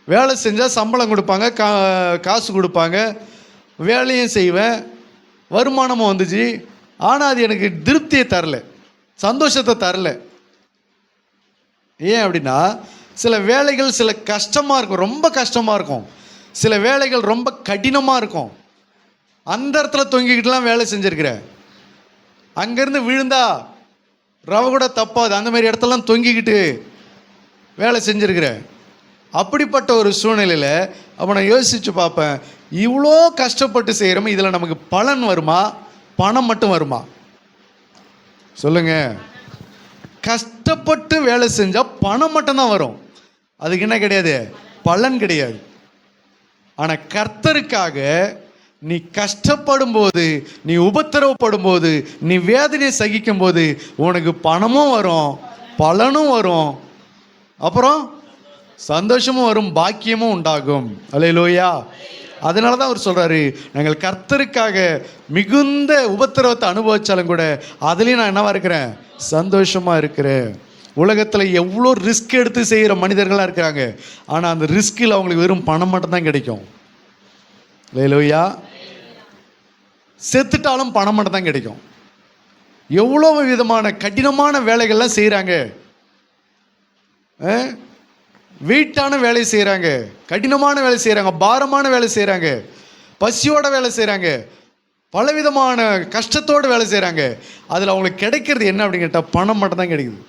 வேலை செஞ்சால் சம்பளம் கொடுப்பாங்க, காசு கொடுப்பாங்க, வேலையும் செய்வேன், வருமானமும் வந்துச்சு. ஆனால் அது எனக்கு திருப்தியை தரல, சந்தோஷத்தை தரல. ஏன் அப்படின்னா, சில வேலைகள் சில கஷ்டமாக இருக்கும், ரொம்ப கஷ்டமாக இருக்கும். சில வேலைகள் ரொம்ப கடினமாக இருக்கும். அந்த இடத்துல தொங்கிக்கிட்டுலாம் வேலை செஞ்சுருக்கிறேன். அங்கேருந்து விழுந்தா ரவை கூட தப்பாது, அந்த மாதிரி இடத்துலலாம் தொங்கிக்கிட்டு வேலை செஞ்சுருக்கிறேன். அப்படிப்பட்ட ஒரு சூழ்நிலையில் அப்போ நான் யோசித்து பார்ப்பேன், இவ்வளோ கஷ்டப்பட்டு செய்கிறோமே, இதில் நமக்கு பலன் வருமா, பணம் மட்டும் வருமா? சொல்லுங்கள். கஷ்டப்பட்டு வேலை செஞ்சால் பணம் மட்டும்தான் வரும், அதுக்கு என்ன கிடையாது, பலன் கிடையாது. ஆனால் கர்த்தருக்காக நீ கஷ்டப்படும் போது, நீ உபத்திரவப்படும் போது, நீ வேதனையை சகிக்கும் போது உனக்கு பணமும் வரும், பலனும் வரும், அப்புறம் சந்தோஷமும் வரும், பாக்கியமும் உண்டாகும். அல்லேலூயா. அதனால தான் அவர் சொல்கிறாரு, நாங்கள் கர்த்தருக்காக மிகுந்த உபத்திரவத்தை அனுபவித்தாலும் கூட அதுலேயும் நான் என்னவா இருக்கிறேன், சந்தோஷமாக இருக்கிறேன். உலகத்தில் எவ்வளோ ரிஸ்க் எடுத்து செய்கிற மனிதர்களாக இருக்கிறாங்க, ஆனால் அந்த ரிஸ்கில் அவங்களுக்கு வெறும் பணம் மட்டும்தான் கிடைக்கும். அல்லேலூயா. செத்துட்டாலும் பணம் மட்டும் தான் கிடைக்கும். எவ்வளோ விதமான கடினமான வேலைகள்லாம் செய்கிறாங்க, வெயிட்டான வேலை செய்கிறாங்க, கடினமான வேலை செய்கிறாங்க, பாரமான வேலை செய்கிறாங்க, பசியோட வேலை செய்கிறாங்க, பலவிதமான கஷ்டத்தோடு வேலை செய்கிறாங்க. அதில் அவங்களுக்கு கிடைக்கிறது என்ன அப்படின்னு கேட்டால் பணம் மட்டும் தான் கிடைக்குது.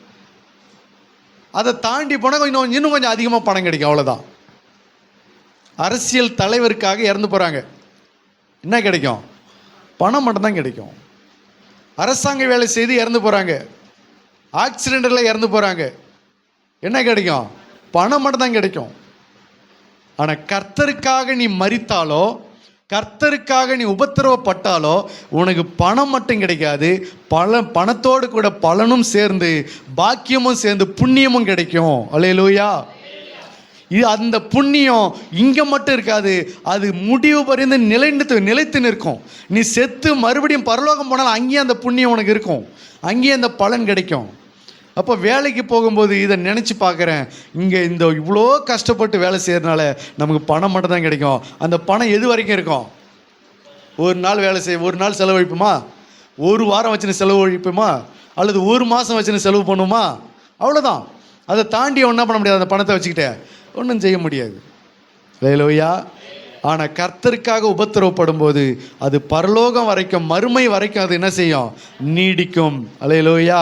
அதை தாண்டி போனால் இன்னும் கொஞ்சம் அதிகமாக பணம் கிடைக்கும், அவ்வளோதான். அரசியல் தலைவருக்காக இறந்து போகிறாங்க, என்ன கிடைக்கும், பணம் மட்டும்தான் கிடைக்கும். அரசாங்க வேலை செய்து இறந்து போகிறாங்க, ஆக்சிடென்ட்டில் இறந்து போகிறாங்க, என்ன கிடைக்கும், பணம் மட்டும்தான் கிடைக்கும். ஆனால் கர்த்தருக்காக நீ மரித்தாலோ, கர்த்தருக்காக நீ உபத்திரவப்பட்டாலோ உனக்கு பணம் மட்டும் கிடைக்காது, பணத்தோடு கூட பலனும் சேர்ந்து பாக்கியமும் சேர்ந்து புண்ணியமும் கிடைக்கும். அல்லேலூயா. இது அந்த புண்ணியம் இங்கே மட்டும் இருக்காது, அது முடிவு பறிந்து நிலைத்து நிற்கும். நீ செத்து மறுபடியும் பரலோகம் போனாலும் அங்கேயும் அந்த புண்ணியம் உனக்கு இருக்கும், அங்கேயும் அந்த பலன் கிடைக்கும். அப்போ வேலைக்கு போகும்போது இதை நினச்சி பார்க்குறேன், இங்கே இந்த இவ்வளோ கஷ்டப்பட்டு வேலை செய்கிறதுனால நமக்கு பணம் மட்டும் தான் கிடைக்கும். அந்த பணம் எது வரைக்கும் இருக்கும்? ஒரு நாள் வேலை செய்ய, ஒரு நாள் செலவழிப்புமா, ஒரு வாரம் வச்சுன்னு செலவழிப்புமா, அல்லது ஒரு மாதம் வச்சுன்னு செலவு பண்ணுமா, அவ்வளோதான். அதை தாண்டி ஒன்றா பண்ண முடியாது, அந்த பணத்தை வச்சுக்கிட்டே ஒன்றும் செய்ய முடியாது. அல்லேலூயா. ஆனால் கர்த்தருக்காக உபத்திரவப்படும் போது அது பரலோகம் வரைக்கும், மறுமை வரைக்கும் அது என்ன செய்யும், நீடிக்கும். அல்லேலூயா.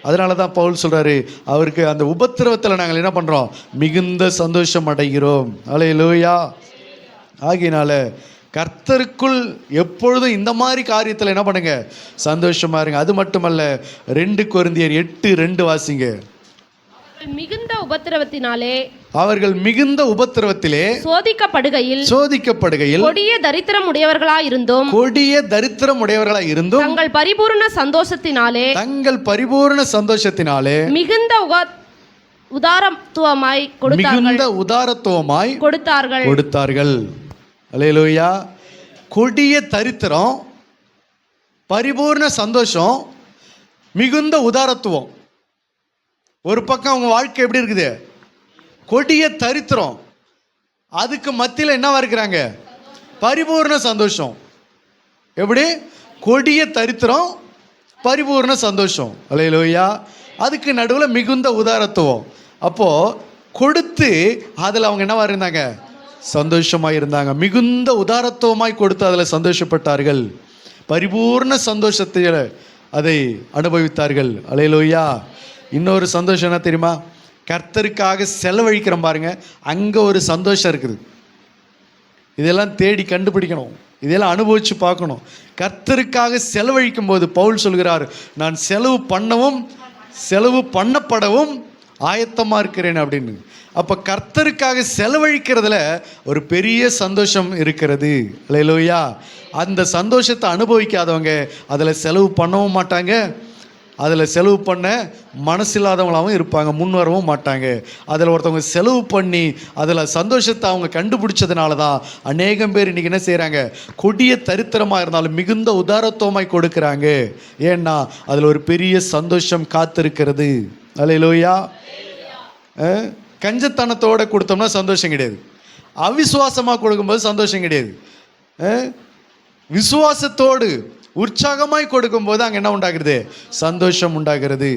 அதனால தான் பவுல் சொல்கிறாரு, அவருக்கு அந்த உபத்திரவத்தில் நாங்கள் என்ன பண்ணுறோம், மிகுந்த சந்தோஷம் அடைகிறோம். அல்லேலூயா. ஆகினால கர்த்தருக்குள் எப்பொழுதும் இந்த மாதிரி காரியத்தில் என்ன பண்ணுங்க, சந்தோஷமாக இருங்க. அது மட்டுமல்ல, 2 கொரிந்தியர் 8:2 வாசிங்க. மிகுந்த உபத்திரவத்தினாலே, அவர்கள் மிகுந்த உபத்திரவத்திலே சோதிக்கப்படுகையில் கொடிய தரித்திரம் உடையவர்களாயிருந்தும் தங்கள் பரிபூர்ண சந்தோஷத்தினாலே மிகுந்த உதாரத்துவமாய் கொடுத்தார்கள். அல்லேலூயா. கொடிய தரித்திரம், பரிபூர்ண சந்தோஷம், மிகுந்த உதாரத்துவம். ஒரு பக்கம் அவங்க வாழ்க்கை எப்படி இருக்குது, கொடிய தரித்திரம், அதுக்கு மத்தியில் என்னவா இருக்கிறாங்க, பரிபூர்ண சந்தோஷம். எப்படி? கொடிய தரித்திரம், பரிபூர்ண சந்தோஷம். அல்லேலூயா. அதுக்கு நடுவில் மிகுந்த உதாரத்துவம். அப்போது கொடுத்து அதில் அவங்க என்னவா இருந்தாங்க, சந்தோஷமாக இருந்தாங்க. மிகுந்த உதாரத்துவமாய் கொடுத்து அதில் சந்தோஷப்பட்டார்கள், பரிபூர்ண சந்தோஷத்தில் அதை அனுபவித்தார்கள். அல்லேலூயா. இன்னொரு சந்தோஷம் என்ன தெரியுமா, கர்த்தருக்காக செலவழிக்கிறோம் பாருங்க, அங்கே ஒரு சந்தோஷம் இருக்குது. இதெல்லாம் தேடி கண்டுபிடிக்கணும், இதெல்லாம் அனுபவித்து பார்க்கணும். கர்த்தருக்காக செலவழிக்கும் போது பவுல் சொல்கிறார், நான் செலவு பண்ணவும் செலவு பண்ணப்படவும் ஆயத்தமாக இருக்கிறேன் அப்படின்னு. அப்போ கர்த்தருக்காக செலவழிக்கிறதுல ஒரு பெரிய சந்தோஷம் இருக்கிறது. அல்லேலூயா. அந்த சந்தோஷத்தை அனுபவிக்காதவங்க அதில் செலவு பண்ணவும் மாட்டாங்க, அதில் செலவு பண்ண மனசில்லாதவங்களாகவும் இருப்பாங்க, முன் வரவும் மாட்டாங்க. அதில் ஒருத்தவங்க செலவு பண்ணி அதில் சந்தோஷத்தை அவங்க கண்டுபிடிச்சதுனால தான் அநேகம் பேர் இன்றைக்கி என்ன செய்கிறாங்க, கொடிய தரித்திரமாக இருந்தாலும் மிகுந்த உதாரத்துவமாய் கொடுக்குறாங்க. ஏன்னா அதில் ஒரு பெரிய சந்தோஷம் காத்திருக்கிறது. அல்லேலூயா. கஞ்சத்தனத்தோடு கொடுத்தோம்னா சந்தோஷம் கிடையாது, அவிசுவாசமாக கொடுக்கும்போது சந்தோஷம் கிடையாது. விசுவாசத்தோடு உற்சாகமாய் கொடுக்கும்போது அங்கே என்ன உண்டாகிறது? சந்தோஷம் உண்டாகிறது.